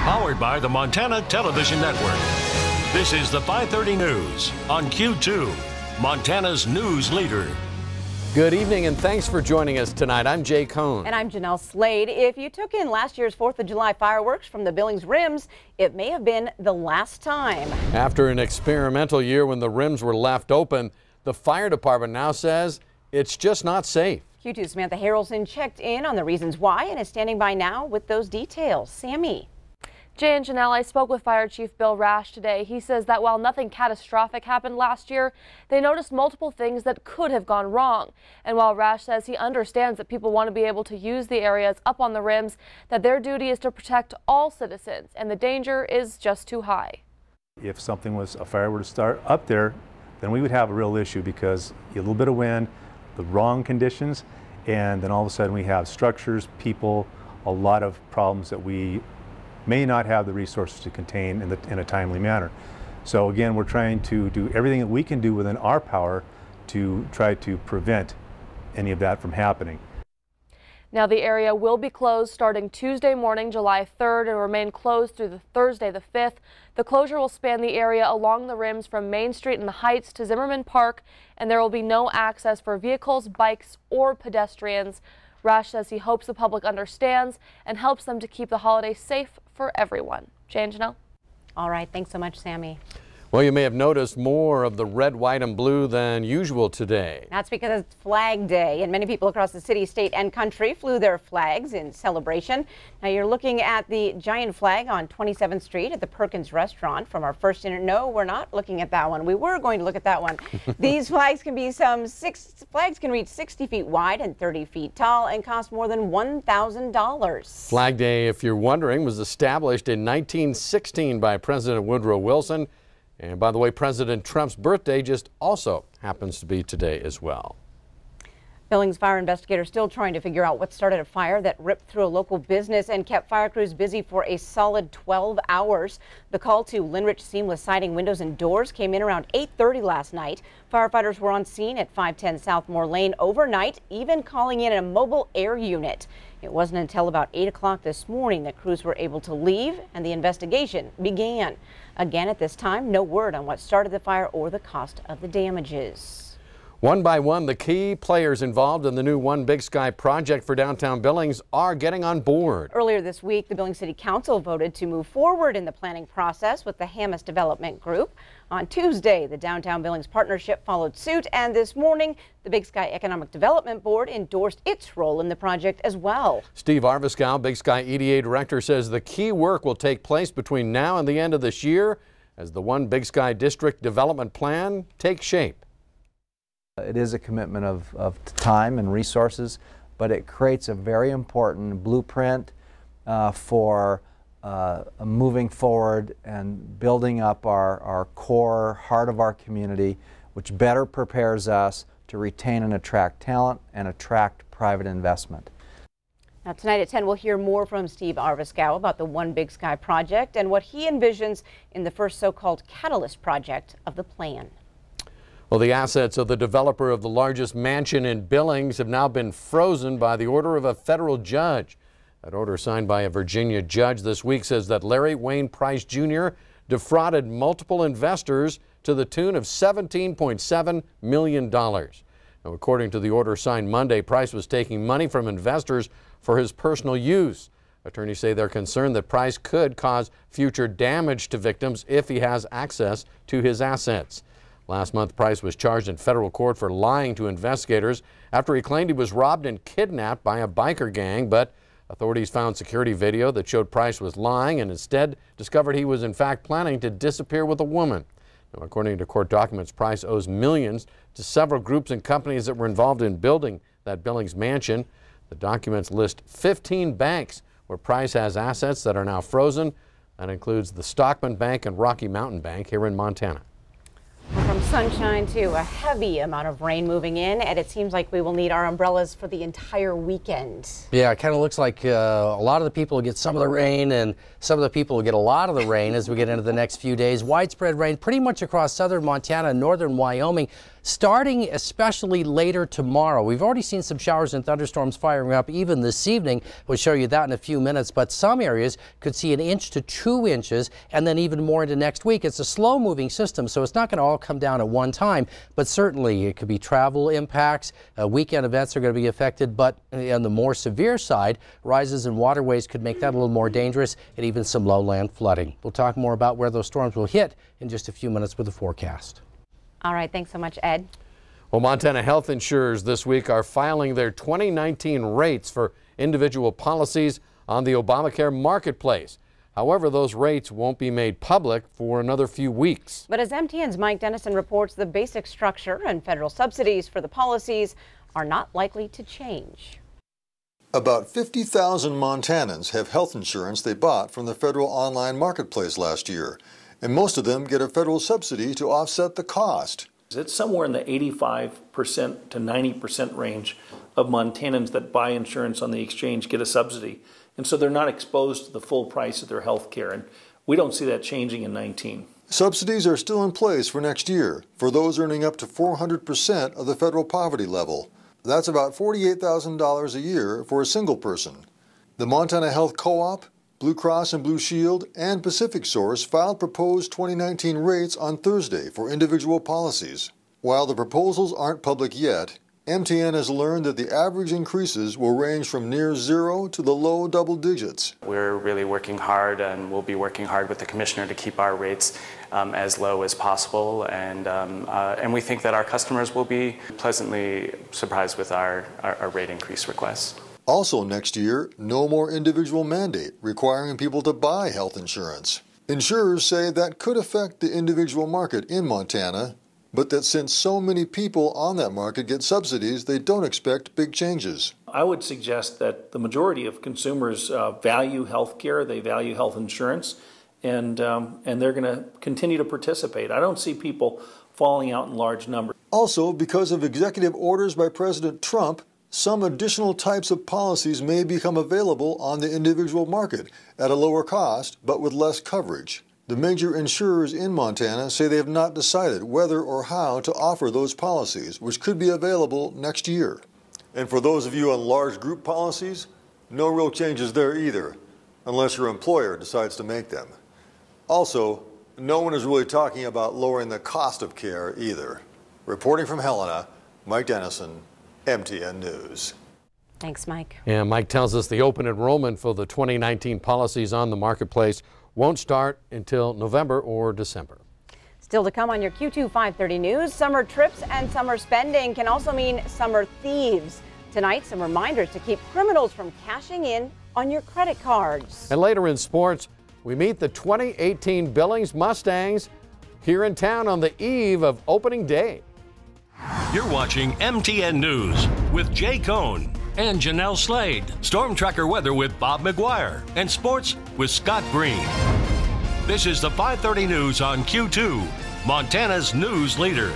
Powered by the Montana Television Network. This is the 5:30 News on Q2, Montana's news leader. Good evening and thanks for joining us tonight. I'm Jay Cohn. And I'm Jeanelle Slade. If you took in last year's 4th of July fireworks from the Billings rims, it may have been the last time. After an experimental year when the rims were left open, the fire department now says it's just not safe. Q2's Samantha Harrelson checked in on the reasons why and is standing by now with those details. Sammy. Jay and Jeanelle, I spoke with Fire Chief Bill Rash today. He says that while nothing catastrophic happened last year, they noticed multiple things that could have gone wrong. And while Rash says he understands that people want to be able to use the areas up on the rims, that their duty is to protect all citizens and the danger is just too high. If a fire were to start up there, then we would have a real issue because a little bit of wind, the wrong conditions, and then all of a sudden we have structures, people, a lot of problems that we may not have the resources to contain in a timely manner. So again, we're trying to do everything that we can do within our power to try to prevent any of that from happening. Now the area will be closed starting Tuesday morning, July 3rd, and remain closed through Thursday the 5th. The closure will span the area along the rims from Main Street in the Heights to Zimmerman Park, and there will be no access for vehicles, bikes, or pedestrians. Rash says he hopes the public understands and helps them to keep the holiday safe for everyone. Jay and Jeanelle. All right. Thanks so much, Sammy. Well, you may have noticed more of the red, white, and blue than usual today. That's because it's Flag Day, and many people across the city, state, and country flew their flags in celebration. Now you're looking at the giant flag on 27th Street at the Perkins Restaurant from our first interview. No, we're not looking at that one. We were going to look at that one. These flags can be flags can reach 60 feet wide and 30 feet tall and cost more than $1,000. Flag Day, if you're wondering, was established in 1916 by President Woodrow Wilson. And by the way, President Trump's birthday just also happens to be today as well. Billings fire investigators still trying to figure out what started a fire that ripped through a local business and kept fire crews busy for a solid 12 hours. The call to Linrich Seamless Siding Windows and Doors came in around 8:30 last night. Firefighters were on scene at 510 South Moore Lane overnight, even calling in a mobile air unit. It wasn't until about 8 o'clock this morning that crews were able to leave and the investigation began. Again, at this time, no word on what started the fire or the cost of the damages. One by one, the key players involved in the new One Big Sky project for downtown Billings are getting on board. Earlier this week, the Billings City Council voted to move forward in the planning process with the Hammis Development Group. On Tuesday, the Downtown Billings Partnership followed suit, and this morning, the Big Sky Economic Development Board endorsed its role in the project as well. Steve Arviskow, Big Sky EDA Director, says the key work will take place between now and the end of this year as the One Big Sky District Development Plan takes shape. It is a commitment of time and resources, but it creates a very important blueprint for moving forward and building up our core heart of our community, which better prepares us to retain and attract talent and attract private investment. Now tonight at 10, we'll hear more from Steve Arviskow about the One Big Sky project and what he envisions in the first so-called catalyst project of the plan. Well, the assets of the developer of the largest mansion in Billings have now been frozen by the order of a federal judge. That order, signed by a Virginia judge this week, says that Larry Wayne Price Jr. defrauded multiple investors to the tune of $17.7 million. Now, according to the order signed Monday, Price was taking money from investors for his personal use. Attorneys say they're concerned that Price could cause future damage to victims if he has access to his assets. Last month, Price was charged in federal court for lying to investigators after he claimed he was robbed and kidnapped by a biker gang, but authorities found security video that showed Price was lying and instead discovered he was in fact planning to disappear with a woman. Now, according to court documents, Price owes millions to several groups and companies that were involved in building that Billings mansion. The documents list 15 banks where Price has assets that are now frozen. That includes the Stockman Bank and Rocky Mountain Bank here in Montana. From sunshine to a heavy amount of rain moving in, and it seems like we will need our umbrellas for the entire weekend. Yeah, it kind of looks like a lot of the people will get some of the rain and some of the people will get a lot of the rain as we get into the next few days. Widespread rain pretty much across southern Montana and northern Wyoming. starting especially later tomorrow. We've already seen some showers and thunderstorms firing up even this evening. We'll show you that in a few minutes, but some areas could see 1 inch to 2 inches and then even more into next week. It's a slow moving system, so it's not going to all come down at one time, but certainly it could be travel impacts. Weekend events are going to be affected, but on the more severe side, rises in waterways could make that a little more dangerous, and even some lowland flooding. We'll talk more about where those storms will hit in just a few minutes with the forecast. All right, thanks so much, Ed. Well, Montana health insurers this week are filing their 2019 rates for individual policies on the Obamacare marketplace. However, those rates won't be made public for another few weeks. But as MTN's Mike Dennison reports, the basic structure and federal subsidies for the policies are not likely to change. About 50,000 Montanans have health insurance they bought from the federal online marketplace last year, and most of them get a federal subsidy to offset the cost. It's somewhere in the 85% to 90% range of Montanans that buy insurance on the exchange get a subsidy, and so they're not exposed to the full price of their health care, and we don't see that changing in 19. Subsidies are still in place for next year for those earning up to 400% of the federal poverty level. That's about $48,000 a year for a single person. The Montana Health Co-op, Blue Cross and Blue Shield, and Pacific Source filed proposed 2019 rates on Thursday for individual policies. While the proposals aren't public yet, MTN has learned that the average increases will range from near zero to the low double digits. We're really working hard, and we'll be working hard with the commissioner to keep our rates as low as possible, and we think that our customers will be pleasantly surprised with our rate increase requests. Also next year, no more individual mandate requiring people to buy health insurance. Insurers say that could affect the individual market in Montana, but that since so many people on that market get subsidies, they don't expect big changes. I would suggest that the majority of consumers value health care, they value health insurance, and they're going to continue to participate. I don't see people falling out in large numbers. Also, because of executive orders by President Trump, some additional types of policies may become available on the individual market at a lower cost, but with less coverage. The major insurers in Montana say they have not decided whether or how to offer those policies, which could be available next year. And for those of you on large group policies, no real changes there either, unless your employer decides to make them. Also, no one is really talking about lowering the cost of care either. Reporting from Helena, Mike Dennison, MTN News. Thanks, Mike. And Mike tells us the open enrollment for the 2019 policies on the marketplace won't start until November or December. Still to come on your Q2 530 News, summer trips and summer spending can also mean summer thieves. Tonight, some reminders to keep criminals from cashing in on your credit cards. And later in sports, we meet the 2018 Billings Mustangs here in town on the eve of opening day. You're watching MTN News with Jay Cohn and Jeanelle Slade. Storm Tracker weather with Bob McGuire. And sports with Scott Green. This is the 530 News on Q2, Montana's news leader.